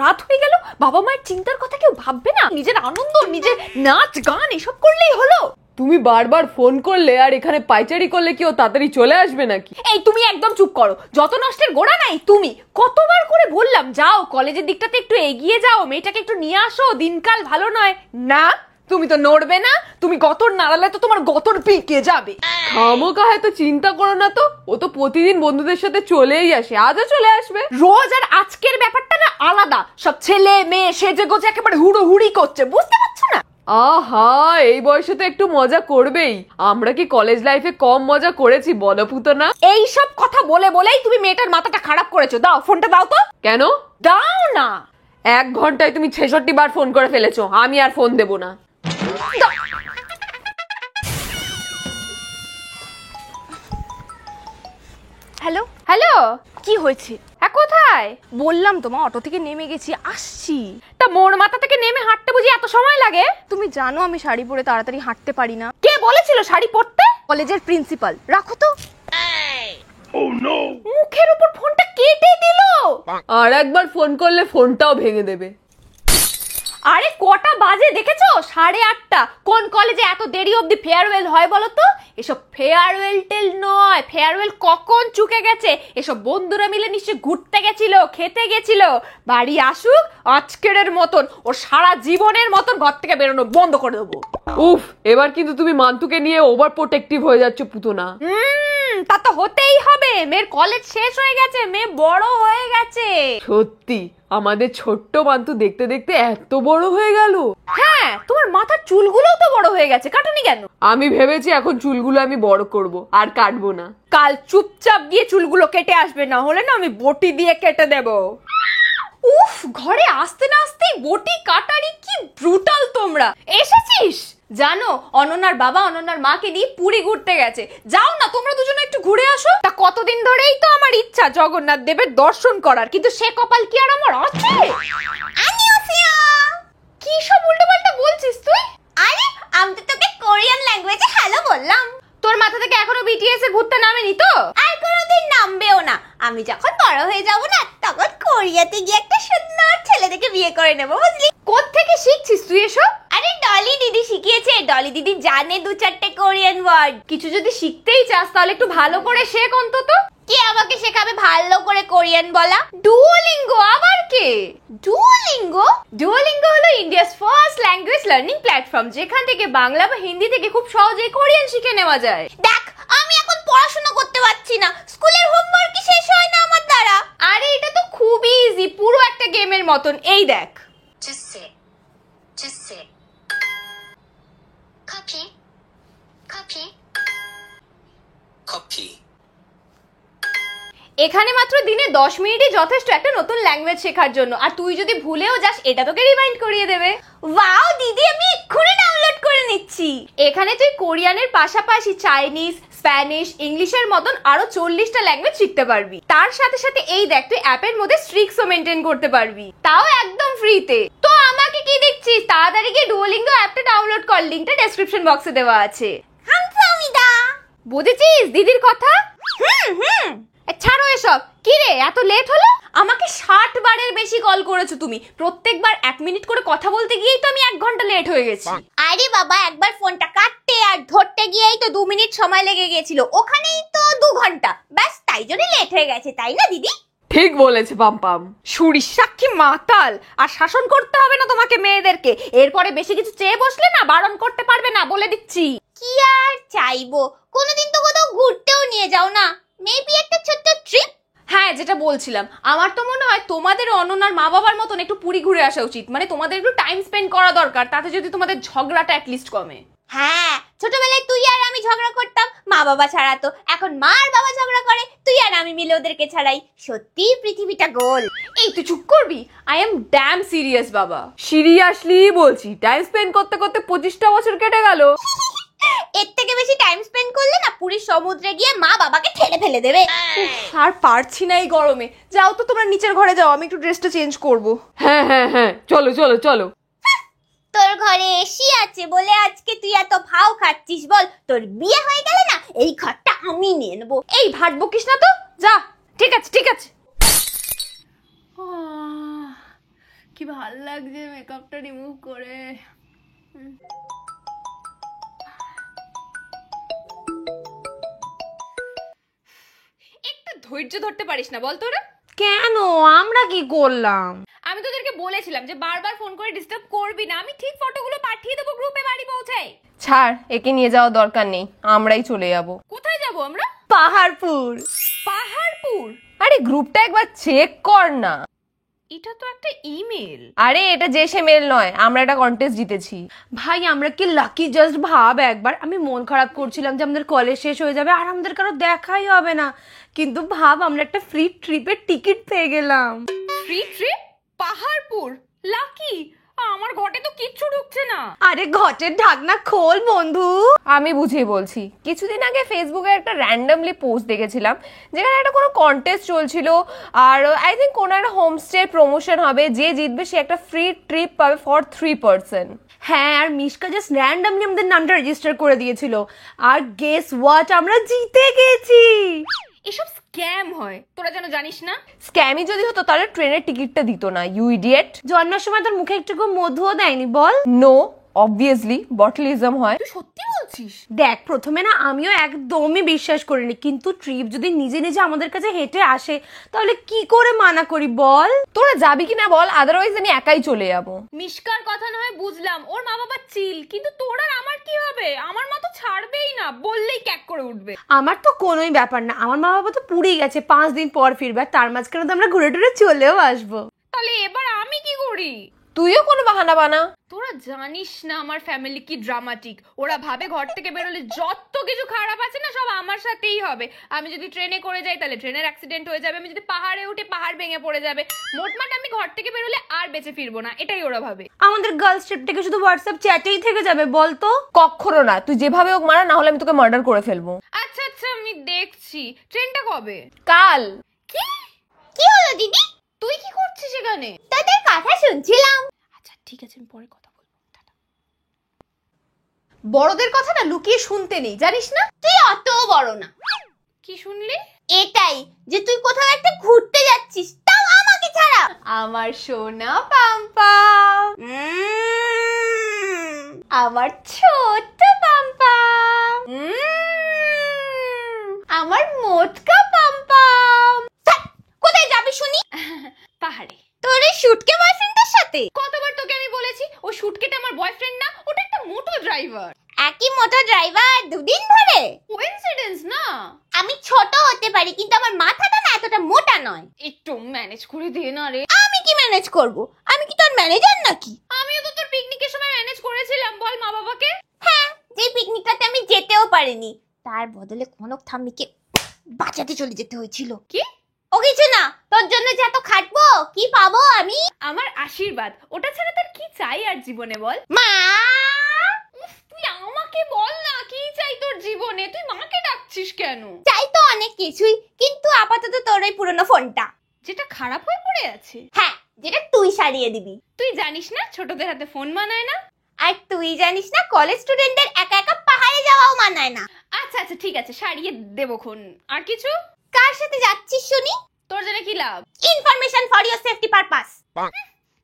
রাত হয়ে গেল, বাবা মায়ের চিন্তার কথা কেউ ভাববে না? নিজের আনন্দ, নিজের নাচ গান এসব করলেই হলো। তুমি বারবার ফোন করলে আর এখানে পাইচারি করলে কি ও তাড়াতাড়ি চলে আসবে নাকি? এই তুমি একদম চুপ করো, যত নষ্টের গোড়া নাই তুমি। কতবার করে বললাম যাও কলেজের দিকটাতে একটু এগিয়ে যাও, মেয়েটাকে একটু নিয়ে আসো, দিনকাল ভালো নয়। না, তুমি তো নড়বে না, তুমি গতর নাড়ালে তো তোমার গতর পিকে যাবে। খামোকা এত চিন্তা করো না তো, ও তো প্রতিদিন বন্ধুদের সাথে চলেই আসে, আজও চলে আসবে। রোজ আর আজকের ব্যাপারটা না আলাদা, সব ছেলে মেয়ে সেজে গোজে একেবারে হুড়োহুড়ি করছে, বুঝতে পারছো না? আহা, এই বয়সে তো একটু মজা করবেই। আমরা কি কলেজ লাইফে কম মজা করেছি বলো পুতনা? এই সব কথা বলে বলেই তুমি মেয়েটার মাথাটা খারাপ করেছো। দাও ফোনটা, দাও তো। কেন? দাও না। 1 ঘন্টায় তুমি 66 বার ফোন করে ফেলেছো, আমি আর ফোন দেবো না। হ্যালো হ্যালো, কি হয়েছে? হ্যাঁ কোথায়? বললাম তোমার অটো থেকে নেমে গেছি, আসছি। তা মোর মাথা থেকে নেমে হাঁটতে বুঝি এত সময় লাগে? তুমি জানো আমি শাড়ি পরে তাড়াতাড়ি হাঁটতে পারি না। কে বলেছিল শাড়ি পরতে? কলেজের প্রিন্সিপাল। রাখো তো। মুখের উপর ফোনটা কেটে দিল। আর একবার ফোন করলে ফোনটাও ভেঙে দেবে। আরে কটা বাজে দেখেছো? 8:30। কোন কলেজে এত দেরি অবধি ফেয়ারওয়েল হয় বলো তো? এসব ফেয়ারওয়েল টেল নয়, ফেয়ারওয়েল কখন চুকে গেছে। এসব বন্ধুরা মিলে নিশ্চয়ই ঘুরতে গেছিল, খেতে গেছিল। বাড়ি আসুক আজকের মতন, ওর সারা জীবনের মতন ঘর থেকে বেরোনো বন্ধ করে দেবো। উফ, এবার কিন্তু তুমি মান্তুকে নিয়ে ওভার প্রোটেক্টিভ হয়ে যাচ্ছ পুতনা। তা তো হতেই হবে, মেয়ের কলেজ শেষ হয়ে গেছে, মেয়ে বড় হয়ে গেছে। সত্যি, আমাদের ছোট্ট মান্তু দেখতে দেখতে এত বড় হয়ে গেল। হ্যাঁ, তোমার মাথার চুলগুলোও তো বড় হয়ে গেছে, কাটনি কেন? আমি ভেবেছি এখন চুলগুলো আমি বড় করব, আর কাটবো না। কাল চুপচাপ গিয়ে চুলগুলো কেটে আসবে, না হলে না আমি বটি দিয়ে কেটে দেব। উফ, ঘরে আসতে না আসতেই বটি কাটারি, কি ব্রুটাল তোমরা। এসেছিস? জানো অনন্যার বাবা অনন্যার মাকে নিয়ে পুরী ঘুরতে গেছে। যাও না তোমরা দুজনে একটু ঘুরে আসো। তা কতদিন ধরেই তো আমার ইচ্ছা জগন্নাথ দেবের দর্শন করার, কিন্তু সে কপাল কি আর আমার আছে? কি সব উল্টোপাল্টা বলছিস তুই? আরে আমি তো তোকে কোরিয়ান ল্যাঙ্গুয়েজে হ্যালো বললাম। তোর মাথা থেকে এখনো বিটিএস এর ভূতটা নামেনি তো? আর কোনোদিন নামবেও না। আমি যখন বড় হয়ে যাব না, তখন কোরিয়াতে গিয়ে একটা সুন্দর ছেলে দেখে বিয়ে করে নেব, বুঝলি? কোত্থেকে শিখছিস তুই এসব? আরে ডলি দিদি শিখিয়েছে। ডলি দিদি জানে 2-4টে কোরিয়ান ওয়ার্ড। কিছু যদি শিখতেই চাস তাহলে একটু ভালো করে শেখ অন্তত। কে আমাকে শেখাবে ভালো করে কোরিয়ান বলা? ডুওলিঙ্গো আবার কে? ডুওলিঙ্গো? ডুওলিঙ্গো হলো India's first language learning platform, যেখান থেকে বাংলা বা হিন্দি থেকে খুব সহজেই কোরিয়ান শিখে নেওয়া যায়। দেখ, আমি এখন পড়াশোনা করতে পারছি না, স্কুলের হোমওয়ার্ক কি শেষ হয় না আমার দ্বারা। আরে এটা তো খুবই ইজি, পুরো একটা গেমের মতন। এই দেখ, Just sit. Just sit. Copy. Copy. Copy. এখানে মাত্র দিনে 10 মিনিটই যথেষ্ট একটা নতুন ল্যাঙ্গুয়েজ শেখার জন্য। আর তুই যদি ভুলেও যাস, এটা তোকে রিমাইন্ড করিয়ে দেবে। ওয়াও দিদি, আমি এক্ষুনি ডাউনলোড করে নিচ্ছি। এখানে তুই কোরিয়ানের পাশাপাশি চাইনিজ, স্প্যানিশ, ইংলিশের মতন আরো 40টা ল্যাঙ্গুয়েজ শিখতে পারবি। তার সাথে সাথে এই দেখ, তুই অ্যাপের মধ্যে স্ট্রিক্সও মেনটেন করতে পারবি, তাও একদম ফ্রিতে। তো আমাকে কি দেখছিস? তাড়াতাড়ি গিয়ে ডুওলিঙ্গো অ্যাপটা ডাউনলোড কর, লিংকটা ডেসক্রিপশন বক্সে দেওয়া আছে। হামসামিদা। বুঝেছিস দিদির কথা? ছাড়ো এসব। কি রে, এত লেট হলো? আমাকে 60 বারের বেশি কল করেছো তুমি। প্রত্যেকবার 1 মিনিট করে কথা বলতে গিয়েই তো আমি 1 ঘন্টা লেট হয়ে গেছি। আরে বাবা, একবার ফোনটা কাটতে আর ধরতে গিয়েই তো 2 মিনিট সময় লেগে গেছিল, ওখানেই তো 2 ঘন্টা। ব্যাস, তাই জন্য লেট হয়ে গেছে, তাই না দিদি? ঠিক বলেছে পাম্পাম। সুরির সাক্ষী মাতাল। আর শাসন করতে হবে না তোমাকে মেয়েদেরকে। এরপরে বেশি কিছু চেয়ে বসলে না, বারণ করতে পারবে না, বলে দিচ্ছি। কি আর চাইবো, কোনোদিন তো কোথাও ঘুরতেও নিয়ে যাও না, মেবি একটা ছোট্ট ট্রিপ। হ্যাঁ, যেটা বলছিলাম, আমার তো মনে হয় তোমাদের অনন্যার মা বাবার মতন একটু পুরী ঘুরে আসা উচিত। মানে তোমাদের একটু টাইম স্পেন্ড করা দরকার, তাতে যদি তোমাদের ঝগড়াটা অ্যাটলিস্ট কমে। হ্যাঁ, ছোটবেলায় তুই আর আমি ঝগড়া করতাম, মা বাবা ছাড়াতো। এখন মা আর বাবা ঝগড়া করে, তুই আর আমি মিলে ওদেরকে ছাড়াই। সত্যি পৃথিবীটা গোল। এই তুই চুপ করবি? আই এম ড্যাম সিরিয়াস বাবা। সিরিয়াসলি বলছি, টাইম স্পেন্ড করতে করতে 25টা বছর কেটে গেল। এর থেকে বেশি টাইম স্পেন্ড করলে না, পুরীর সমুদ্রে গিয়ে মা বাবাকে ঠেলে ফেলে দেবে। আর পারছি না এই গরমে। যাও তো তোমরা নিচের ঘরে যাও, আমি একটু ড্রেসটা চেঞ্জ করব। হ্যাঁ হ্যাঁ হ্যাঁ, চলো চলো চলো। তোর ঘরে এসি আছে বলে আজকে তুই এত ভাও খাচ্ছিস বল? তোর বিয়ে হয়ে গেলে না, এই ঘরটা আমি নিয়ে নেবো। এই ভাট বকিস না তো, যা। ঠিক আছে ঠিক আছে। কি ভাল লাগছে মেকআপটা রিমুভ করে। একটু ধৈর্য ধরতে পারিস না বল তোরা? কেন, আমরা কি করলাম? আমি তোদেরকে বলেছিলাম যে বারবার ফোন করে ডিস্টার্ব করবি না, আমি ঠিক ফটোগুলো পাঠিয়ে দেবো গ্রুপে বাড়ি পৌঁছাই। ছাড়, একে নিয়ে যাওয়ার দরকার নেই, আমরাই চলে যাব। কোথায় যাব আমরা? পাহাড়পুর। পাহাড়পুর? আরে গ্রুপটা একবার চেক কর না। এটা তো একটা ইমেল। আরে এটা যে সে মেল নয়, আমরা একটা কন্টেস্ট জিতেছি। ভাই আমরা কি লাকি, জাস্ট ভাব একবার। আমি মন খারাপ করছিলাম যে আমাদের কলেজ শেষ হয়ে যাবে আর আমাদের কারো দেখাই হবে না, কিন্তু ভাব আমরা একটা ফ্রি ট্রিপের টিকিট পেয়ে গেলাম। Free trip? পাহাড়পুর? লাকি, আমার ঘটে তো কিচ্ছু ঢুকছে না। আরে ঘটের ঢাকনা খোল বন্ধু। আমি বুঝিয়ে বলছি। কিছুদিন আগে ফেসবুকে একটা র্যান্ডমলি পোস্ট দেখেছিলাম, যেখানে একটা কোনো কন্টেস্ট চলছিল, আর আই থিঙ্ক কোনো একটা হোমস্টে প্রমোশন হবে, যে জিতবে সে একটা ফ্রি ট্রিপ পাবে ফর 3 পারসন। হ্যাঁ, আর মিশকা জাস্ট র্যান্ডমলি আমাদের নামটা রেজিস্টার করে দিয়েছিল, আর গেস হোয়াট, আমরা জিতে গেছি। এসব স্ক্যাম হয়, তোরা যেন জানিস না। স্ক্যামই যদি হতো তাহলে ট্রেনের টিকিটটা দিত না, ইউ ইডিয়েট। জন্মের সময় তোর মুখে একটু মধুও দেয়নি বল? নো, অবভিয়াসলি বটলিজম হয়। তুই সত্যি বলছিস? দেখ, প্রথমে না আমিও একদমই বিশ্বাস করিনি, কিন্তু ট্রিপ যদি নিজে নিজে আমাদের কাছে হেঁটে আসে তাহলে কি করে মানা করি বল? তোরা যাবি কিনা বল, আদারওয়াইজ আমি একাই চলে যাবো। মিশকার কথা না হয় বুঝলাম, ওর মা বাবা চিল, কিন্তু তোর আর আমার কি হবে? আমার মা তো ছাড়বেই না, বললেই ক্যাক করে উঠবে। আমার তো কোনোই ব্যাপার না, আমার মা বাবা তো পুরী গেছে, 5 দিন পর ফিরবে, আর তার মাঝখানে তো আমরা ঘুরে টুরে চলেও আসবো। তাহলে এবার আমি কি করি? তুইও কোনো বাহানা বানা। তোরা জানিস না আমার ফ্যামিলি কি ড্রামাটিক। ওরা ভাবে ঘর থেকে বেরোলে যত কিছু খারাপ আছে না সব আমার সাথেই হবে। আমি যদি ট্রেনে করে যাই তাহলে ট্রেনের অ্যাক্সিডেন্ট হয়ে যাবে, আমি যদি পাহাড়ে উঠে পাহাড় ভেঙে পড়ে যাবে। মোটমাট আমি ঘর থেকে বেরোলে আর বেঁচে ফিরবো না, এটাই ওরা ভাবে। আমাদের গার্লস ট্রিপটাকে শুধু হোয়াটসঅ্যাপ চ্যাটেই থেকে যাবে বলতো? কখনো না, তুই যেভাবে হোক মারা, না হলে আমি তোকে মার্ডার করে ফেলবো। আচ্ছা আচ্ছা, আমি দেখছি। ট্রেনটা কবে? কাল। কি কি হলো দিদি? তুই কি করছিস এখানে? তোদের কথা শুনছিলাম। আচ্ছা ঠিক আছে, আমি পরে কথা বলবো। টাটা। বড়দের কথা না লুকিয়ে শুনতে নেই, জানিস না? তুই অত বড় না। কি শুনলি? এটাই যে তুই কোথাও একটা ঘুরতে যাচ্ছিস, তাও আমাকে ছাড়া। আমার সোনা পাম্পাম, আমার ছোট্ট পাম্পাম, আমার মোটকা পাম্পাম। কোথায় যাবি শুনি? পাহাড়ে। তোর এই শুটকে বয়ফ্রেন্ডের সাথে? কতবার তোকে আমি বলেছি ও শুটকেটা আমার বয়ফ্রেন্ড না, ওটা একটা মোটো ড্রাইভার। একই মোটর ড্রাইভার দুদিন ধরে? কোইন্সিডেন্স না? আমি ছোট হতে পারি কিন্তু আমার মাথাটা না এতটা মোটা নয়। একটু ম্যানেজ করে দে না রে। আমি কি ম্যানেজ করব? আমি কি তোর ম্যানেজার নাকি? আমিও তো তোর পিকনিকের সময় ম্যানেজ করেছিলাম, বল মা বাবাকে। হ্যাঁ, যে পিকনিকটাতে আমি যেতেও পারিনি, তার বদলে কনক ঠাম্মিকে বাঁচাতে চলে যেতে হয়েছিল। কি? ও কিছু না, তোর জন্য যে এত খাটবো কি পাবো আমি? আমার আশীর্বাদ, ওটা ছাড়া তোর কি চাই আর জীবনে বল? মা, তুই আমাকে বল না কি চাই তোর জীবনে, তুই মাকে ডাকছিস কেন? চাই তো অনেক কিছুই, কিন্তু আপাতত তোর ওই পুরনো ফোনটা। যেটা খারাপ হয়ে পড়ে আছে? হ্যাঁ, যেটা তুই সারিয়ে দিবি। তুই জানিস না ছোটদের হাতে ফোন মানায় না? আর তুই জানিস না কলেজ স্টুডেন্টদের একা একা পাহাড়ে যাওয়াও মানায় না। আচ্ছা আচ্ছা ঠিক আছে, সারিয়ে দেবো খন। আর কিছু? কার সাথে যাচ্ছিস শুনি? তোর জন্য কি লাভ? Information for your safety purpose.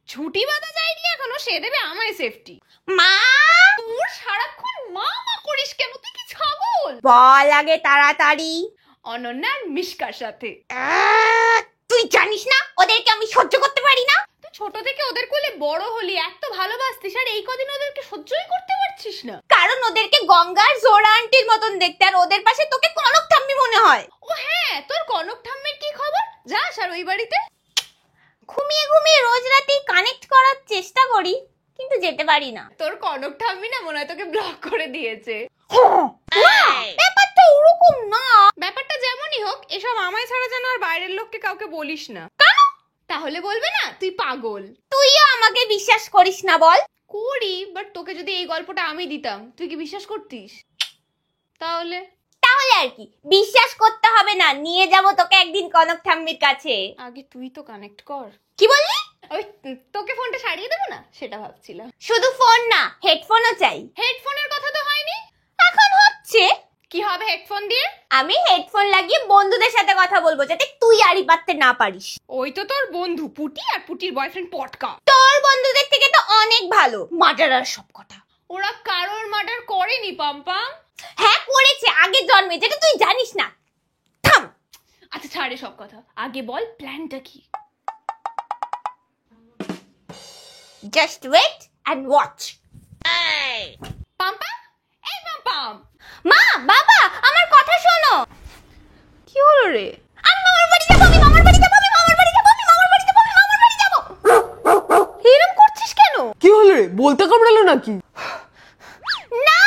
ছুটি বাঁধা যায়নি এখনো, সে দেবে আমায় সেফটি। মা, তোর সারাক্ষণ মা মা করিস কেন? তুই কি ছাগল? বল আগে তাড়াতাড়ি। অনন্যা আর মিশকার সাথে। তুই জানিস না ওদেরকে আমি সহ্য করতে পারি না। তুই ছোট থেকে ওদের কোলে বড় হলি, এত ভালোবাসতিস, আর এই কদিন ওদেরকে সহ্যই করতে পারছিস না। কারণ ওদেরকে গঙ্গার জোড়া আন্টির মতন দেখতে, আর ওদের পাশে তোকে কনক ঠাম্মি মনে হয়। ও হ্যাঁ, তোর কনক ঠাম্মির কি খবর? যাস আর ওই বাড়িতে? ঘুমিয়ে ঘুমিয়ে রোজ রাতেই কানেক্ট করার চেষ্টা করি, কিন্তু যেতে পারি না। তোর কনক ঠাম্মি না মনে হয় তোকে ব্লক করে দিয়েছে। ব্যাপারটা ওরকম না। ব্যাপারটা যেমনই হোক, এসব আমায় ছাড়া যেন আর বাইরের লোককে কাউকে বলিস না। তাহলে বলবে না তুই পাগল। তুইও আমাকে বিশ্বাস করিস না বল? করি, বাট তোকে যদি এই গল্পটা আমি দিতাম তুই কি বিশ্বাস করতিস? তাহলে তাহলে আর কি, বিশ্বাস করতে হবে না, নিয়ে যাব তোকে একদিন কনক ঠাম্মির কাছে। আগে তুই তো কানেক্ট কর। কি বললি? ওই তোকে ফোনটা সারিয়ে দেবো না, সেটা ভাবছিলাম। শুধু ফোন না, হেডফোনও চাই। হেডফোনের কথা তো হয়নি। এখন হচ্ছে। কি হবে হেডফোন দিয়ে? আমি হেডফোন লাগিয়ে বন্ধুদের সাথে কথা বলবো, যাতে তুই আড়ি পাততে না পারিস। ওই তো তোর বন্ধু পুটি আর পুটির বয়ফ্রেন্ড পটকা। তোর বন্ধুদের থেকে তো অনেক ভালো, মার্ডারার সব কটা। ওরা কারোর মার্ডার করেনি পাম্পাম। হ্যাঁ করেছে, আগে জন্মে, যেটা তুই জানিস না। থাম। আচ্ছা ছাড়ে সব কথা, আগে বল প্ল্যানটা কি? Just wait and watch. পাম্পাম, এই পাম্পাম। মা, বাবা, আমার কথা শোনো। কি হলো রে? আমি মামার বাড়ি যাবো, আমি মামার বাড়ি যাবো, আমি মামার বাড়ি যাবো, আমি মামার বাড়ি যাবো, আমি মামার বাড়ি যাবো। এরম করছিস কেন? কি হলো রে, বলতে কামড়ালো নাকি? না,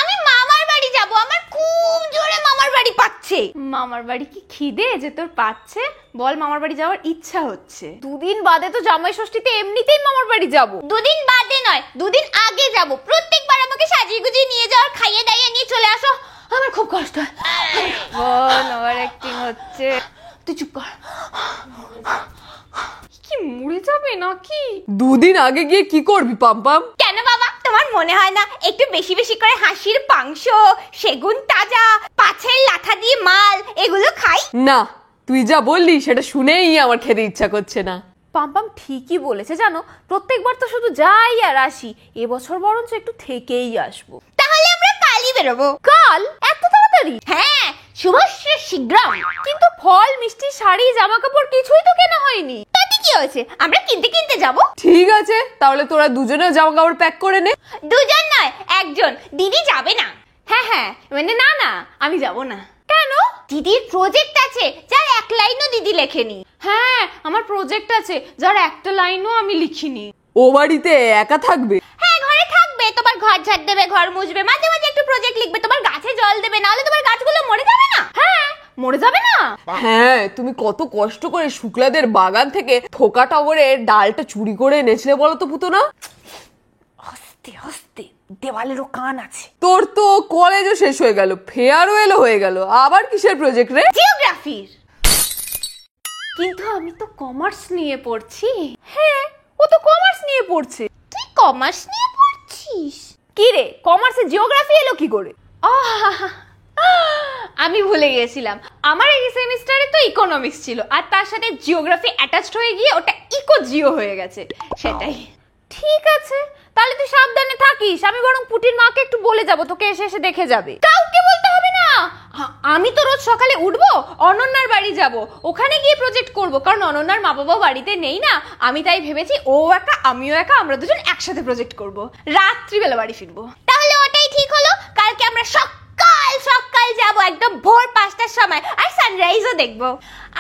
আমি মামার বাড়ি যাবো, আমার খুব জোরে মামার বাড়ি পাচ্ছে। মামার বাড়ি কি খিদে যে তোর পাচ্ছে? বল মামার বাড়ি যাওয়ার ইচ্ছা হচ্ছে। দুদিন বাদে তো জামাই ষষ্ঠীতে এমনিতেই মামার বাড়ি যাব। দুদিন বাদে নয়, দুদিন আগে যাব। প্রত্যেকবার আমাকে সাজিয়ে গুজিয়ে নিয়ে যাওয়ার, খাইয়ে দাইয়ে নিয়ে চলে আসো, আমার খুব কষ্ট হয়। বল ওভার অ্যাক্টিং হচ্ছে। তুই চুপ কর। কি মরে যাবে নাকি? দুদিন আগে গিয়ে কি করবি পাম্পাম? কেন বাবা, তোমার মনে হয় না একটু বেশি বেশি করে হাঁসির মাংস, সেগুন তাজা, পাছের লাথা দিয়ে মাল, এগুলো খাই? না, তুই যা বললি সেটা শুনেই আমার খেতে ইচ্ছা করছে না। পাম্পাম ঠিকই বলেছে জানো, প্রত্যেকবার তো শুধু যাই আর আসি, এবছর বরঞ্চ একটু থেকেই আসবো। তাহলে আমরা কালই বেরোবো। কাল? এত তাড়াতাড়ি? হ্যাঁ, শুভশ্রী শীঘ্রম। কিন্তু ফল মিষ্টি শাড়ি জামা কাপড় কিছুই তো কেনা হয়নি। তাতে কি হয়েছে, আমরা কিনতে কিনতে যাব। ঠিক আছে, তাহলে তোরা দুজনেও জামা কাপড় প্যাক করে নে। দুজন নয়, একজন। দিদি যাবে না। হ্যাঁ হ্যাঁ, মানে না না, আমি যাব না। কেন? দিদির প্রজেক্ট আছে, যার এক লাইনও দিদি লেখেনি। হ্যাঁ, আমার প্রজেক্ট আছে যার একটা লাইনও আমি লিখিনি। ও বাড়িতে একা থাকবে? হ্যাঁ, ঘরে থাকবে, তোমার ঘর ঝাড় দেবে, ঘর মুছবে, মাঝে মাঝে একটু প্রজেক্ট লিখবে, তোমার গাছে জল দেবে, নাহলে তোমার গাছগুলো মরে যাবে না। হ্যাঁ, মরে যাবে না? হ্যাঁ, তুমি কত কষ্ট করে শুক্লাদের বাগান থেকে থোকা টগরের ডালটা চুরি করে এনেছিলে বলো তো পুতনা? হস্তে হস্তে দেওয়ালেরও কান আছে। তোর তো কলেজও শেষ হয়ে গেল, ফেয়ারওয়েলও হয়ে গেল, আবার কিসের প্রজেক্ট রে? জিওগ্রাফির। কিন্তু আমি তো কমার্স নিয়ে পড়ছি। হ্যাঁ, ও তো কমার্স নিয়ে পড়ছে। তুই কমার্স নিয়ে পড়ছিস? কি রে, কমার্সে জিওগ্রাফি এলো কি করে? আমি ভুলে গিয়েছিলাম, আমার এই সেমিস্টারে তো ইকোনমিক্স ছিল, আর তার সাথে জিওগ্রাফি অ্যাটাচড হয়ে গিয়ে ওটা ইকো জিও হয়ে গেছে, সেটাই। ঠিক আছে, তাহলে তুই সাবধানে থাকিস। আমি বরং পুটির মাকে একটু বলে যাব, তোকে এসে এসে দেখে যাবে। কাউকে বলতে হবে না। আমি তো রোজ সকালে উঠবো, অনন্যার বাড়ি যাব, ওখানে গিয়ে প্রজেক্ট করব, কারণ অনন্যার মা বাবা বাড়িতে নেই না। আমি তাই ভেবেছি ও একা আমিও একা, আমরা দুজন একসাথে প্রজেক্ট করব, রাত্রিবেলা বাড়ি ফিরবো। তাহলে ওটাই ঠিক হলো। কালকে আমরা সকাল সকাল যাব, একদম ভোর 5টার সময়, আর সানরাইজও দেখবো।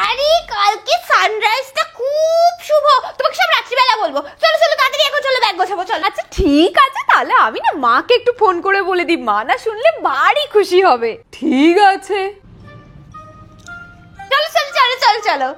আরে কালকে সানরাইজটা খুব শুভ, তোমাকে সব রাত্রিবেলা বলবো। চলো চলো তাড়াতাড়ি, এখন চলো, ব্যাগ গোছাবো, চলো। আচ্ছা ঠিক আছে, তাহলে আমি না মাকে একটু ফোন করে বলে দিই, মা না শুনলে ভারী খুশি হবে। ঠিক আছে। চলো চলো চলো চলো চলো।